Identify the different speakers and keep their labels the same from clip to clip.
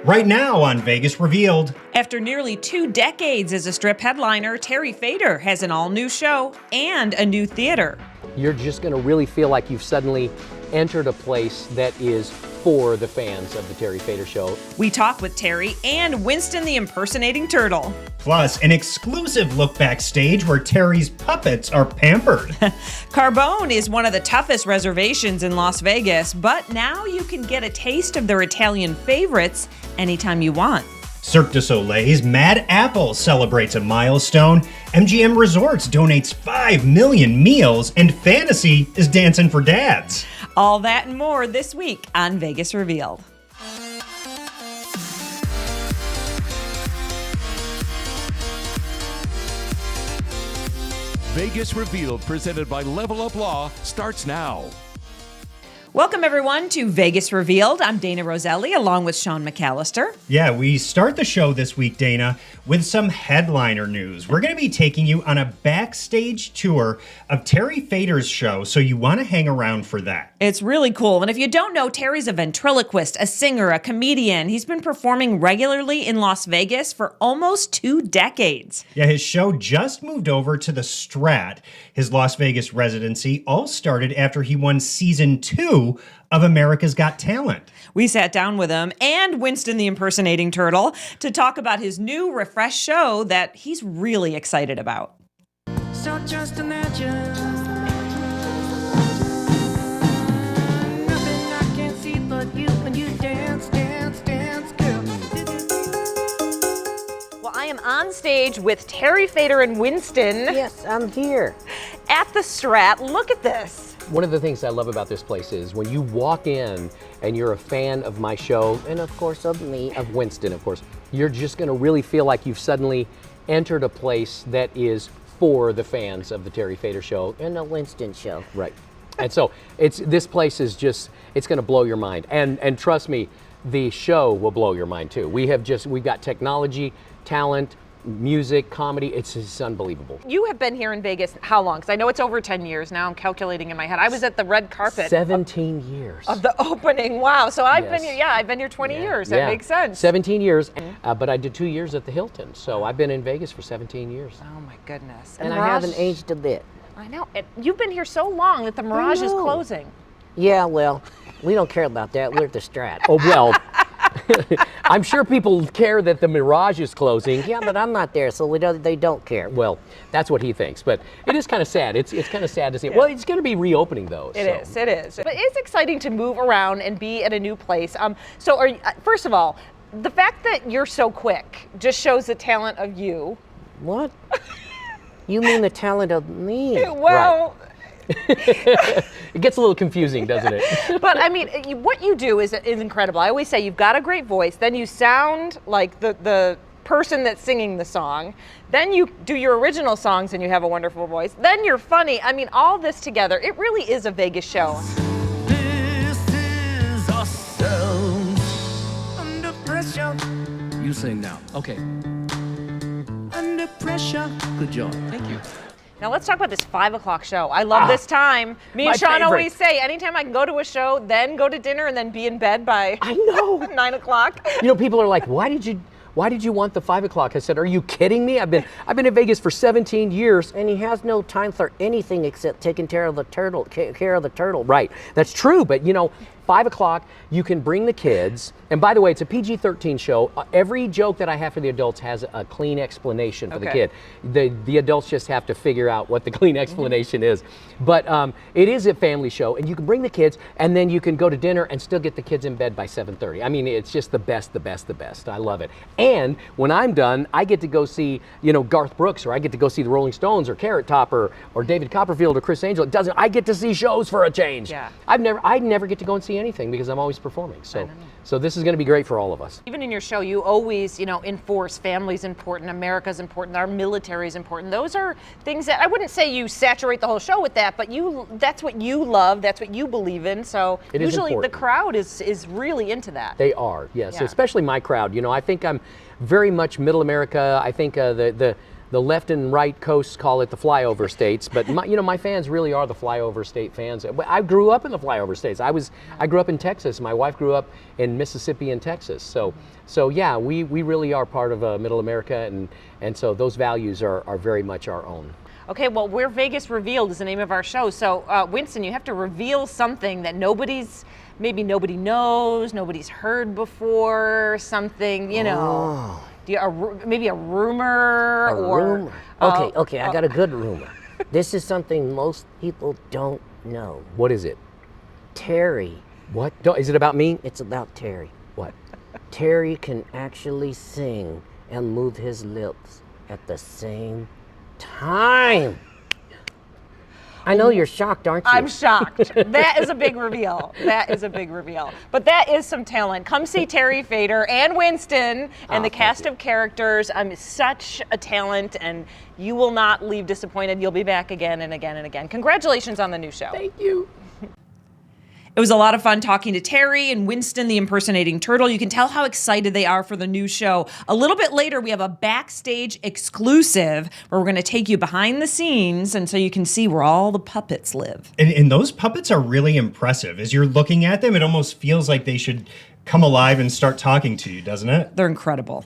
Speaker 1: Right now on Vegas Revealed.
Speaker 2: After nearly 2 decades as a strip headliner, Terry Fator has an all-new show and a new theater.
Speaker 3: You're just going to really feel like you've suddenly entered a place that is for the fans of the Terry Fator Show.
Speaker 2: We talk with Terry and Winston the impersonating turtle.
Speaker 1: Plus, an exclusive look backstage where Terry's puppets are pampered.
Speaker 2: Carbone is one of the toughest reservations in Las Vegas, but now you can get a taste of their Italian favorites anytime you want.
Speaker 1: Cirque du Soleil's Mad Apple celebrates a milestone. MGM Resorts donates 5 million meals, and Fantasy is dancing for dads.
Speaker 2: All that and more this week on Vegas Revealed.
Speaker 4: Vegas Revealed, presented by Level Up Law, starts now.
Speaker 2: Welcome, everyone, to Vegas Revealed. I'm Dana Roselli, along with Sean McAllister.
Speaker 1: Yeah, we start the show this week, Dana, with some headliner news. We're going to be taking you on a backstage tour of Terry Fator's show, so you want to hang around for that.
Speaker 2: It's really cool. And if you don't know, Terry's a ventriloquist, a singer, a comedian. He's been performing regularly in Las Vegas for almost 2 decades.
Speaker 1: Yeah, his show just moved over to the Strat. His Las Vegas residency all started after he won season 2 of America's Got Talent.
Speaker 2: We sat down with him and Winston the impersonating turtle to talk about his new refreshed show that he's really excited about.
Speaker 5: So just imagine nothing I can see but you when you dance, dance, dance, girl.
Speaker 2: Well, I am on stage with Terry Fator and Winston
Speaker 3: Yes, I'm here.
Speaker 2: at the Strat. Look at this.
Speaker 3: One of the things I love about this place is when you walk in and you're a fan of my show, and of course of me, of Winston, of course, you're just going to really feel like you've suddenly entered a place that is for the fans of the Terry Fator Show and the Winston Show. Right. And so this place is just, it's going to blow your mind. And trust me, the show will blow your mind too. We've got technology, talent, music, comedy. It's unbelievable.
Speaker 2: You have been here in Vegas how long? Because I know it's over 10 years now. I'm calculating in my head. I was at the red carpet.
Speaker 3: 17 years.
Speaker 2: Of the opening. Wow. So I've been
Speaker 3: Yes.
Speaker 2: here. Yeah, I've been here 20 years.
Speaker 3: Yeah.
Speaker 2: That makes sense.
Speaker 3: 17 years, but I did 2 years at the Hilton. So I've been in Vegas for 17 years.
Speaker 2: Oh my goodness.
Speaker 6: And I
Speaker 2: Mirage-
Speaker 6: haven't aged a bit.
Speaker 2: I know. You've been here so long that the Mirage is
Speaker 6: know.
Speaker 2: closing.
Speaker 6: Yeah, well, we don't care about that. We're at the Strat.
Speaker 3: Oh, well, I'm sure people care that the Mirage is closing.
Speaker 6: Yeah, but I'm not there, so they don't care.
Speaker 3: Well, that's what he thinks, but it is kind of sad. It's kind of sad to see. Well, it's going to be reopening though.
Speaker 2: It is. But it's exciting to move around and be at a new place. So are you, first of all, the fact that you're so quick just shows the talent of you.
Speaker 6: What? You mean the talent of me?
Speaker 2: Well,
Speaker 3: It gets a little confusing, doesn't it?
Speaker 2: but I mean, what you do is incredible. I always say you've got a great voice, then you sound like the person that's singing the song, then you do your original songs and you have a wonderful voice, then you're funny. I mean, all this together, it really is a Vegas show.
Speaker 5: This is ourselves under pressure,
Speaker 7: You sing now. Okay.
Speaker 5: under pressure.
Speaker 7: Good job. Thank you.
Speaker 2: Now let's talk about this 5 o'clock show. I love this time. Me
Speaker 3: my
Speaker 2: and Sean
Speaker 3: favorite.
Speaker 2: always say, anytime I can go to a show, then go to dinner and then be in bed by
Speaker 3: I know.
Speaker 2: 9 o'clock.
Speaker 3: You know, people are like, why did you want the 5 o'clock? I said, are you kidding me? I've been in Vegas for 17 years.
Speaker 6: And he has no time for anything except taking care of the turtle.
Speaker 3: Right, that's true, but you know, 5 o'clock, you can bring the kids, and by the way, it's a PG-13 show. Every joke that I have for the adults has a clean explanation for the
Speaker 2: Okay.
Speaker 3: kid. The adults just have to figure out what the clean explanation is. But it is a family show, and you can bring the kids, and then you can go to dinner and still get the kids in bed by 7:30. I mean, it's just the best. I love it. And when I'm done, I get to go see, Garth Brooks, or I get to go see the Rolling Stones, or Carrot Top, or David Copperfield, or Chris Angel. I get to see shows for a change.
Speaker 2: Yeah.
Speaker 3: I never get to go and see anything because I'm always performing. So this is going to be great for all of us.
Speaker 2: Even in your show, you always, enforce family's important, America's important, our military is important. Those are things that I wouldn't say you saturate the whole show with that, but that's what you love, that's what you believe in. So
Speaker 3: It is
Speaker 2: usually the
Speaker 3: important.
Speaker 2: crowd is really into that.
Speaker 3: They are, yes,
Speaker 2: Yeah.
Speaker 3: especially my crowd. I think I'm very much middle America. I think the the left and right coasts call it the flyover states, but my fans really are the flyover state fans. I grew up in the flyover states. I grew up in Texas. My wife grew up in Mississippi and Texas. So yeah, we really are part of Middle America, and so those values are very much our own.
Speaker 2: Okay, well, we're Vegas Revealed is the name of our show. So, Winston, you have to reveal something that maybe nobody knows, nobody's heard before, something, maybe a rumor
Speaker 6: Rumor. Okay, I got a good rumor. This is something most people don't know.
Speaker 3: What is it?
Speaker 6: Terry.
Speaker 3: What? Is it about me?
Speaker 6: It's about Terry.
Speaker 3: What?
Speaker 6: Terry can actually sing and move his lips at the same time. I know you're shocked, aren't you?
Speaker 2: I'm shocked. That is a big reveal. That is a big reveal. But that is some talent. Come see Terry Fator and Winston and the cast of characters. Such a talent, and you will not leave disappointed. You'll be back again and again and again. Congratulations on the new show.
Speaker 3: Thank you.
Speaker 2: It was a lot of fun talking to Terry and Winston, the impersonating turtle. You can tell how excited they are for the new show. A little bit later, we have a Backstage exclusive where we're going to take you behind the scenes, and so you can see where all the puppets live.
Speaker 1: And those puppets are really impressive. As you're looking at them, it almost feels like they should come alive and start talking to you, doesn't it?
Speaker 2: They're incredible.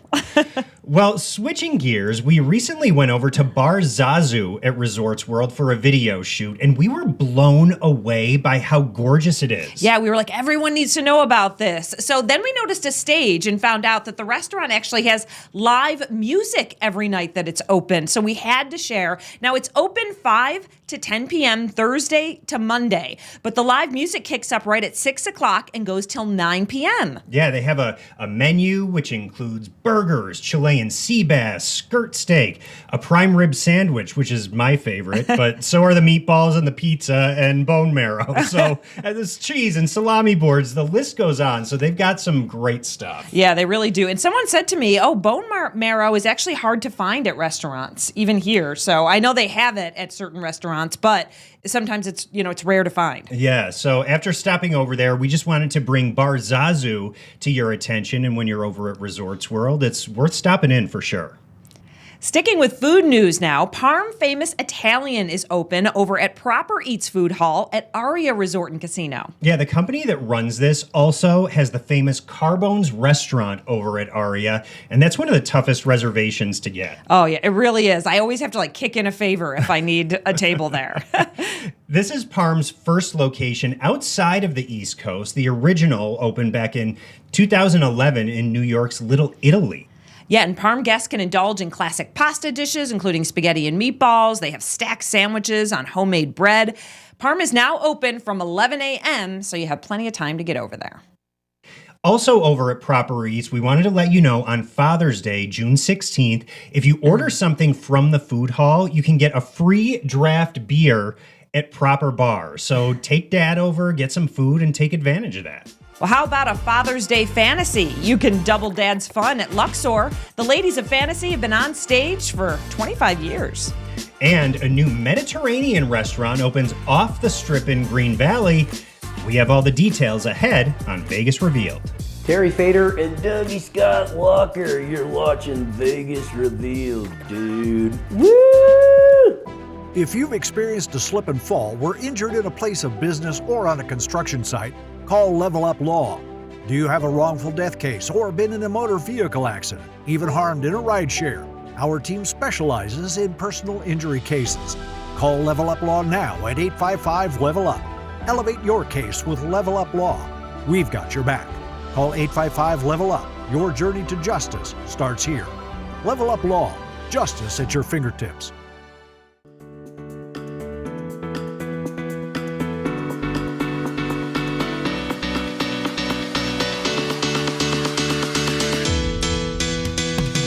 Speaker 1: Well, switching gears, we recently went over to Bar Zazu at Resorts World for a video shoot, and we were blown away by how gorgeous it is.
Speaker 2: Yeah, we were like, everyone needs to know about this. So then we noticed a stage and found out that the restaurant actually has live music every night that it's open. So we had to share. Now it's open 5 to 10 p.m. Thursday to Monday, but the live music kicks up right at 6 o'clock and goes till 9 p.m.
Speaker 1: Yeah, they have a menu which includes burgers, Chilean sea bass, skirt steak, a prime rib sandwich, which is my favorite, but so are the meatballs and the pizza and bone marrow. So there's cheese and salami boards. The list goes on. So they've got some great stuff.
Speaker 2: Yeah, they really do. And someone said to me, bone marrow is actually hard to find at restaurants, even here. So I know they have it at certain restaurants, but sometimes it's rare to find.
Speaker 1: Yeah, so after stopping over there, we just wanted to bring Bar Zazu to your attention. And when you're over at Resorts World, it's worth stopping in for sure.
Speaker 2: Sticking with food news now, Parm Famous Italian is open over at Proper Eats Food Hall at Aria Resort and Casino.
Speaker 1: Yeah, the company that runs this also has the famous Carbone's restaurant over at Aria, and that's one of the toughest reservations to get.
Speaker 2: Oh, yeah, it really is. I always have to kick in a favor if I need a table there.
Speaker 1: This is Parm's first location outside of the East Coast. The original opened back in 2011 in New York's Little Italy.
Speaker 2: Yeah, and Parm guests can indulge in classic pasta dishes, including spaghetti and meatballs. They have stacked sandwiches on homemade bread. Parm is now open from 11 a.m., so you have plenty of time to get over there.
Speaker 1: Also over at Proper Eats, we wanted to let you know on Father's Day, June 16th, if you order something from the food hall, you can get a free draft beer at Proper Bar. So take Dad over, get some food, and take advantage of that.
Speaker 2: Well, how about a Father's Day fantasy? You can double Dad's fun at Luxor. The ladies of fantasy have been on stage for 25 years.
Speaker 1: And a new Mediterranean restaurant opens off the Strip in Green Valley. We have all the details ahead on Vegas Revealed.
Speaker 8: Terry Fator and Dougie Scott Walker, you're watching Vegas Revealed, dude. Woo!
Speaker 9: If you've experienced a slip and fall, were injured in a place of business or on a construction site, call Level Up Law. Do you have a wrongful death case or been in a motor vehicle accident, even harmed in a rideshare? Our team specializes in personal injury cases. Call Level Up Law now at 855-LEVEL-UP. Elevate your case with Level Up Law. We've got your back. Call 855-LEVEL-UP. Your journey to justice starts here. Level Up Law. Justice at your fingertips.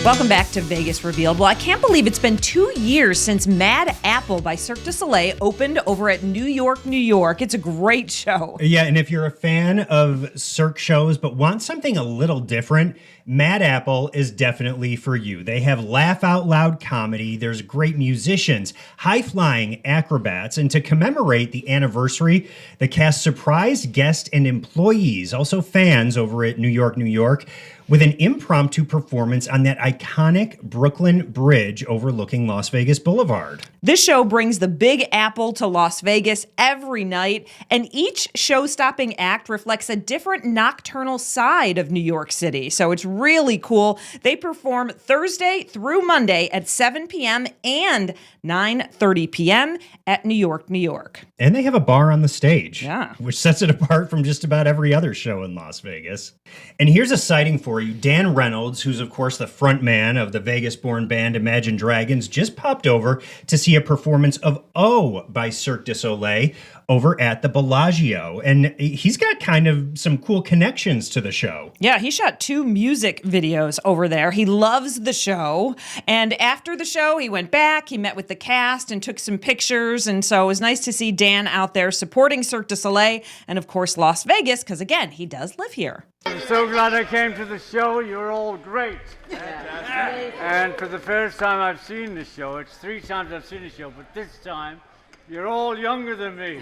Speaker 2: Welcome back to Vegas Revealed. Well, I can't believe it's been 2 years since Mad Apple by Cirque du Soleil opened over at New York, New York. It's a great show.
Speaker 1: Yeah, and if you're a fan of Cirque shows but want something a little different, Mad Apple is definitely for you. They have laugh out loud comedy, there's great musicians, high-flying acrobats, and to commemorate the anniversary, the cast surprised guests and employees, also fans over at New York, New York, with an impromptu performance on that iconic Brooklyn Bridge overlooking Las Vegas Boulevard.
Speaker 2: This show brings the Big Apple to Las Vegas every night, and each show-stopping act reflects a different nocturnal side of New York City. So it's really cool. They perform Thursday through Monday at 7 p.m. and 9:30 p.m. at New York, New York.
Speaker 1: And they have a bar on the stage,
Speaker 2: Yeah,
Speaker 1: which sets it apart from just about every other show in Las Vegas. And here's a sighting for you. Dan Reynolds, who's of course the front man of the Vegas-born band Imagine Dragons, just popped over to see a performance of Oh by Cirque du Soleil over at the Bellagio. And he's got kind of some cool connections to the show.
Speaker 2: Yeah, he shot 2 music videos over there. He loves the show. And after the show, he went back, he met with the cast and took some pictures. And so it was nice to see Dan out there supporting Cirque du Soleil and, of course, Las Vegas, because, again, he does live here.
Speaker 10: I'm so glad I came to the show. You're all great. And for the first time I've seen the show, it's 3 times I've seen the show, but this time, you're all younger than me.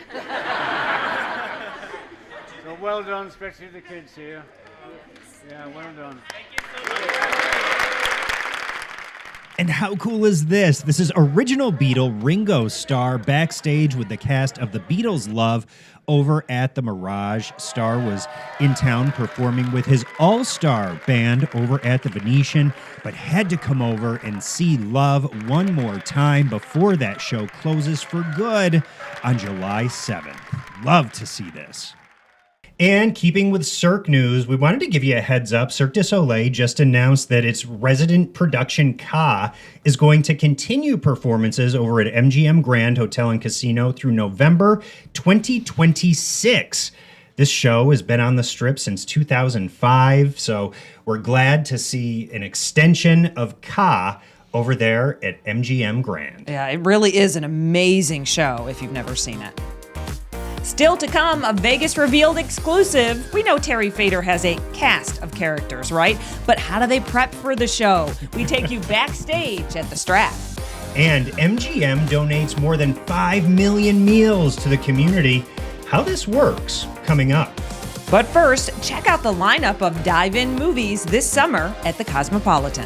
Speaker 10: So well done, especially the kids here. Yeah, well done.
Speaker 1: And how cool is this? This is original Beatle Ringo Starr backstage with the cast of The Beatles' Love over at the Mirage. Starr was in town performing with his all-star band over at the Venetian, but had to come over and see Love one more time before that show closes for good on July 7th. Love to see this. And keeping with Cirque news, we wanted to give you a heads up. Cirque du Soleil just announced that its resident production Ka is going to continue performances over at MGM Grand Hotel and Casino through November 2026. This show has been on the Strip since 2005, so we're glad to see an extension of Ka over there at MGM Grand.
Speaker 2: Yeah, it really is an amazing show if you've never seen it. Still to come, a Vegas Revealed exclusive. We know Terry Fator has a cast of characters, right? But how do they prep for the show? We take you backstage at the Strat.
Speaker 1: And MGM donates more than 5 million meals to the community. How this works, coming up.
Speaker 2: But first, check out the lineup of dive-in movies this summer at the Cosmopolitan.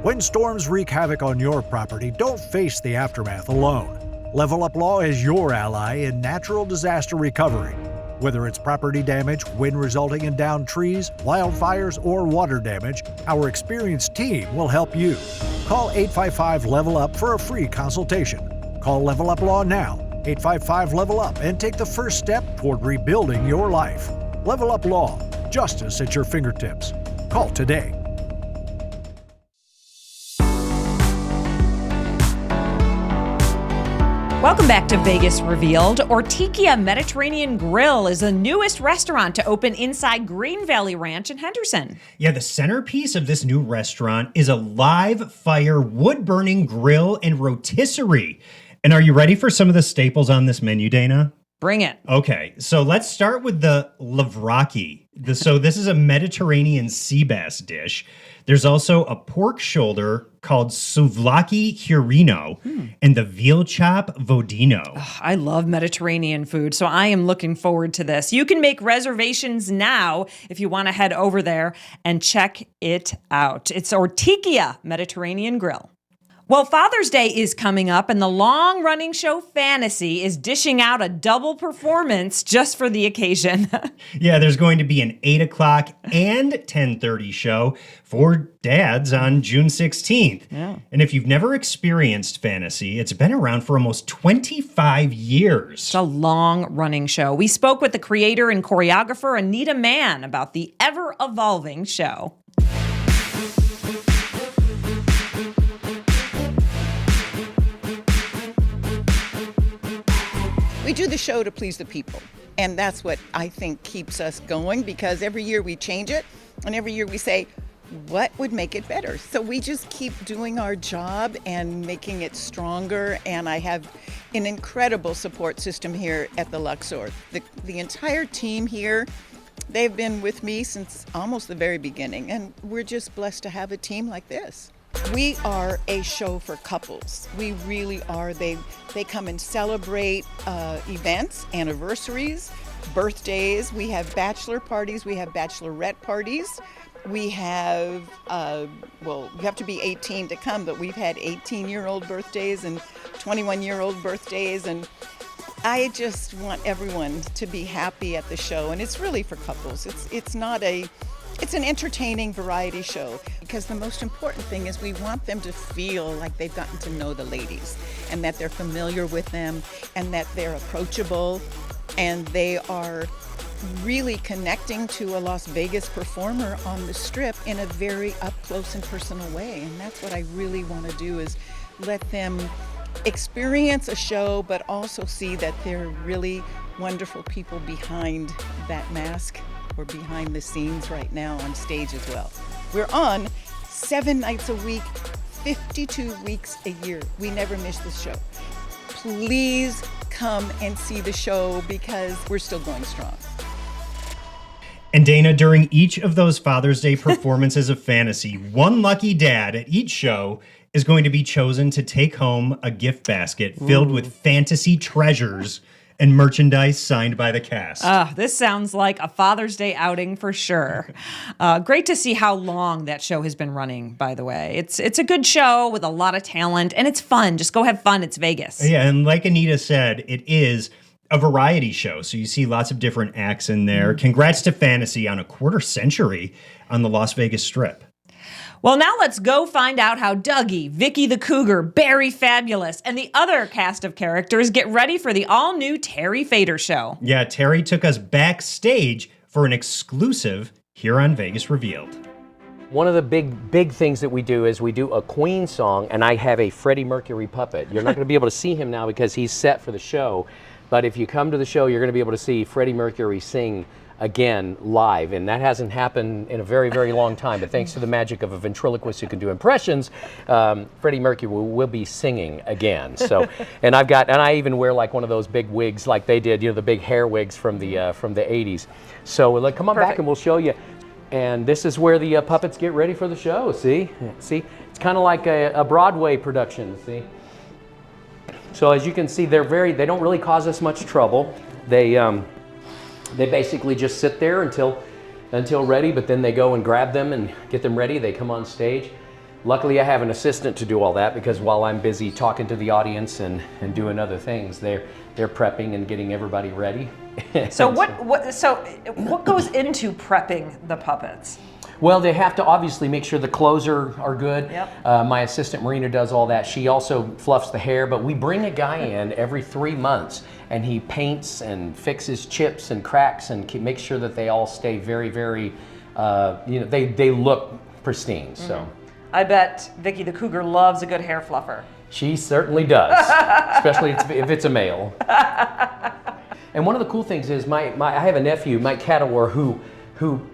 Speaker 9: When storms wreak havoc on your property, don't face the aftermath alone. Level Up Law is your ally in natural disaster recovery. Whether it's property damage, wind resulting in downed trees, wildfires, or water damage, our experienced team will help you. Call 855-LEVEL-UP for a free consultation. Call Level Up Law now, 855-LEVEL-UP, and take the first step toward rebuilding your life. Level Up Law, justice at your fingertips. Call today.
Speaker 2: Welcome back to Vegas Revealed. Ortikia Mediterranean Grill is the newest restaurant to open inside Green Valley Ranch in Henderson.
Speaker 1: Yeah, the centerpiece of this new restaurant is a live fire wood-burning grill and rotisserie. And are you ready for some of the staples on this menu, Dana?
Speaker 2: Bring it.
Speaker 1: Okay, so let's start with the lavraki. So this is a Mediterranean sea bass dish. There's also a pork shoulder called souvlaki hirino and the veal chop vodino.
Speaker 2: I love Mediterranean food, so I am looking forward to this. You can make reservations now if you want to head over there and check it out. It's Ortikia Mediterranean Grill. Well, Father's Day is coming up, and the long-running show Fantasy is dishing out a double performance just for the occasion.
Speaker 1: Yeah, there's going to be an 8 o'clock and 10:30 show for dads on June 16th.
Speaker 2: Yeah.
Speaker 1: And if you've never experienced Fantasy, it's been around for almost 25 years.
Speaker 2: It's a long-running show. We spoke with the creator and choreographer Anita Mann about the ever-evolving show.
Speaker 11: We do the show to please the people, and that's what I think keeps us going, because every year we change it, and every year we say, what would make it better? So we just keep doing our job and making it stronger, and I have an incredible support system here at the Luxor. The entire team here, they've been with me since almost the very beginning, and we're just blessed to have a team like this. We are a show for couples. We really are. They come and celebrate events, anniversaries, birthdays. We have bachelor parties. We have bachelorette parties. We have, you have to be 18 to come, but we've had 18-year-old birthdays and 21-year-old birthdays. And I just want everyone to be happy at the show. And it's really for couples. It's an entertaining variety show, because the most important thing is we want them to feel like they've gotten to know the ladies and that they're familiar with them and that they're approachable and they are really connecting to a Las Vegas performer on the Strip in a very up close and personal way. And that's what I really want to do, is let them experience a show but also see that they're really wonderful people behind that mask or behind the scenes right now on stage as well. We're on 7 nights a week, 52 weeks a year. We never miss the show. Please come and see the show because we're still going strong.
Speaker 1: And Dana, during each of those Father's Day performances of Fantasy, one lucky dad at each show is going to be chosen to take home a gift basket filled with fantasy treasures and merchandise signed by the cast.
Speaker 12: This sounds like a Father's Day outing for sure. Great to see how long that show has been running, by the way. It's a good show with a lot of talent, and it's fun. Just go have fun. It's Vegas.
Speaker 1: Yeah, and like Anita said, it is a variety show, so you see lots of different acts in there. Congrats to Fantasy on a quarter century on the Las Vegas Strip.
Speaker 12: Well, now let's go find out how Dougie, Vicky the Cougar, Barry Fabulous, and the other cast of characters get ready for the all-new Terry Fator show.
Speaker 1: Yeah, Terry took us backstage for an exclusive here on Vegas Revealed.
Speaker 3: One of the big things that we do is we do a Queen song, and I have a Freddie Mercury puppet. You're not going to be able to see him now because he's set for the show, but if you come to the show, you're going to be able to see Freddie Mercury sing again live, and that hasn't happened in a very, very long time. But thanks to the magic of a ventriloquist who can do impressions, Freddie Mercury will be singing again. So, and I even wear like one of those big wigs like they did, the big hair wigs from the 80s. So come on back and we'll show you. And this is where the puppets get ready for the show. See, it's kind of like a Broadway production. See. So as you can see, they don't really cause us much trouble. They basically just sit there until ready, but then they go and grab them and get them ready. They come on stage. Luckily, I have an assistant to do all that, because while I'm busy talking to the audience and doing other things, they're prepping and getting everybody ready.
Speaker 12: So what goes into prepping the puppets?
Speaker 3: Well, they have to obviously make sure the clothes are good.
Speaker 12: Yep.
Speaker 3: My assistant Marina does all that. She also fluffs the hair, but we bring a guy in every 3 months, and he paints and fixes chips and cracks and makes sure that they all stay very, very, they look pristine. Mm-hmm. So,
Speaker 12: I bet Vicky the Cougar loves a good hair fluffer.
Speaker 3: She certainly does, especially if it's a male. And one of the cool things is I have a nephew, Mike Cadwar, who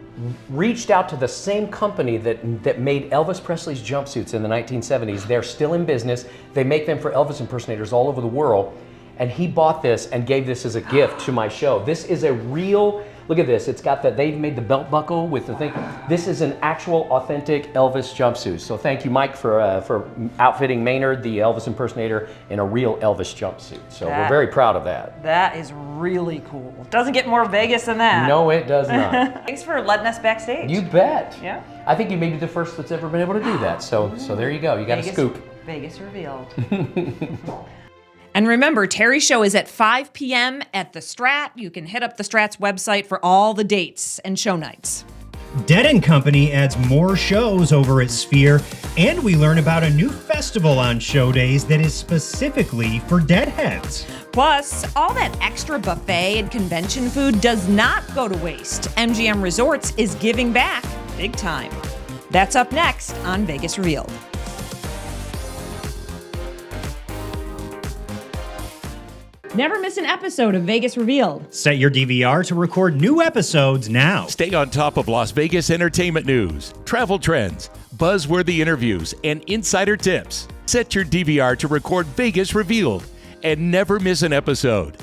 Speaker 3: reached out to the same company that made Elvis Presley's jumpsuits in the 1970s. They're still in business. They make them for Elvis impersonators all over the world. And he bought this and gave this as a gift to my show. This is a real, look at this. It's got they've made the belt buckle with the thing. This is an actual authentic Elvis jumpsuit. So thank you, Mike, for outfitting Maynard, the Elvis impersonator, in a real Elvis jumpsuit. So we're very proud of that.
Speaker 12: That is really cool. Doesn't get more Vegas than that.
Speaker 3: No, it does not.
Speaker 12: Thanks for letting us backstage.
Speaker 3: You bet.
Speaker 12: Yeah.
Speaker 3: I think you may be the first that's ever been able to do that. So there you go. You got a scoop.
Speaker 12: Vegas Revealed. And remember, Terry's show is at 5 p.m. at the Strat. You can hit up the Strat's website for all the dates and show nights.
Speaker 1: Dead & Company adds more shows over at Sphere, and we learn about a new festival on show days that is specifically for deadheads.
Speaker 12: Plus, all that extra buffet and convention food does not go to waste. MGM Resorts is giving back big time. That's up next on Vegas Revealed. Never miss an episode of Vegas Revealed.
Speaker 1: Set your DVR to record new episodes now.
Speaker 4: Stay on top of Las Vegas entertainment news, travel trends, buzzworthy interviews, and insider tips. Set your DVR to record Vegas Revealed and never miss an episode.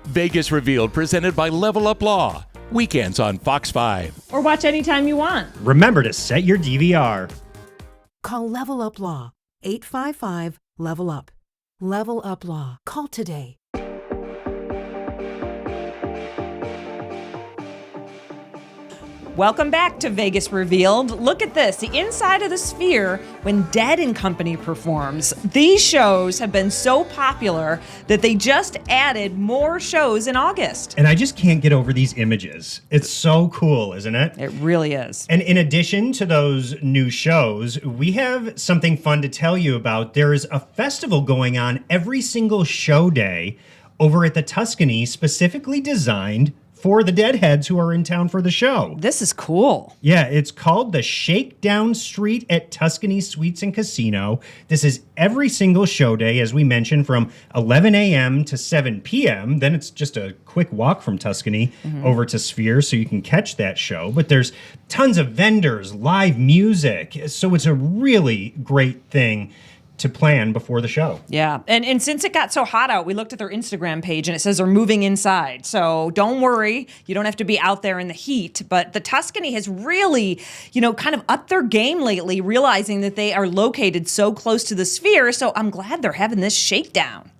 Speaker 4: Vegas Revealed, presented by Level Up Law. Weekends on Fox 5.
Speaker 12: Or watch anytime you want.
Speaker 1: Remember to set your DVR.
Speaker 5: Call Level Up Law, 855-LEVEL-UP. Level Up Law. Call today.
Speaker 12: Welcome back to Vegas Revealed. Look at this, the inside of the Sphere when Dead & Company performs. These shows have been so popular that they just added more shows in August.
Speaker 1: And I just can't get over these images. It's so cool, isn't it?
Speaker 12: It really is.
Speaker 1: And in addition to those new shows, we have something fun to tell you about. There is a festival going on every single show day over at the Tuscany, specifically designed for the Deadheads who are in town for the show.
Speaker 12: This is cool.
Speaker 1: Yeah, it's called the Shakedown Street at Tuscany Suites and Casino. This is every single show day, as we mentioned, from 11 a.m. to 7 p.m. Then it's just a quick walk from Tuscany over to Sphere, so you can catch that show. But there's tons of vendors, live music. So it's a really great thing to plan before the show.
Speaker 12: Yeah, and since it got so hot out, we looked at their Instagram page and it says they're moving inside. So don't worry, you don't have to be out there in the heat. But the Tuscany has really, kind of upped their game lately, realizing that they are located so close to the Sphere. So I'm glad they're having this shakedown.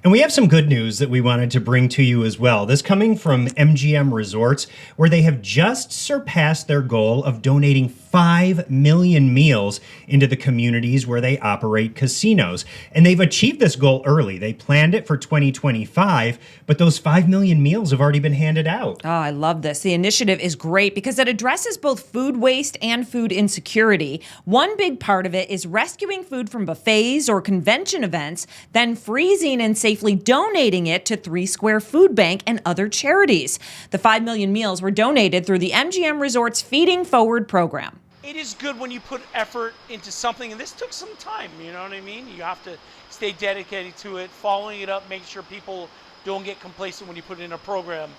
Speaker 1: And we have some good news that we wanted to bring to you as well. This coming from MGM Resorts, where they have just surpassed their goal of donating 5 million meals into the communities where they operate casinos. And they've achieved this goal early. They planned it for 2025, but those 5 million meals have already been handed out.
Speaker 12: Oh, I love this. The initiative is great because it addresses both food waste and food insecurity. One big part of it is rescuing food from buffets or convention events, then freezing and safely donating it to 3 Square Food Bank and other charities. The 5 million meals were donated through the MGM Resorts Feeding Forward program.
Speaker 13: It is good when you put effort into something, and this took some time, you know what I mean? You have to stay dedicated to it, following it up, make sure people don't get complacent when you put it in a program.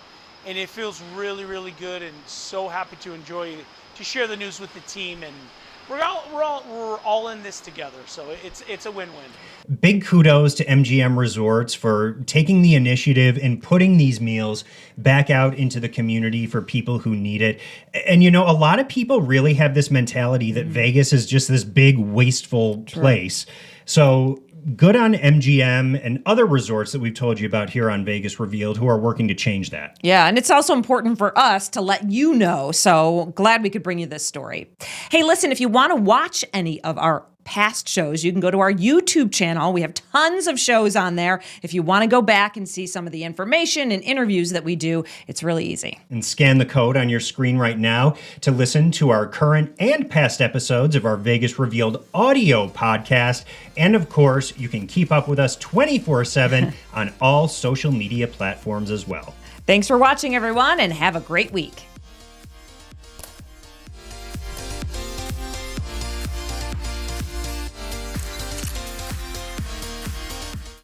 Speaker 13: And it feels really, really good, and so happy to share the news with the team, and we're all in this together, so it's a win-win.
Speaker 1: Big kudos to MGM Resorts for taking the initiative and putting these meals back out into the community for people who need it. And a lot of people really have this mentality that Vegas is just this big wasteful place. So good on MGM and other resorts that we've told you about here on Vegas Revealed who are working to change that.
Speaker 12: Yeah, and it's also important for us to let you know, so glad we could bring you this story. Hey, listen, if you want to watch any of our past shows, you can go to our YouTube channel. We have tons of shows on there. If you want to go back and see some of the information and interviews that we do, it's really easy.
Speaker 1: And scan the code on your screen right now to listen to our current and past episodes of our Vegas Revealed audio podcast. And of course, you can keep up with us 24/7 on all social media platforms as well.
Speaker 12: Thanks for watching, everyone, and have a great week.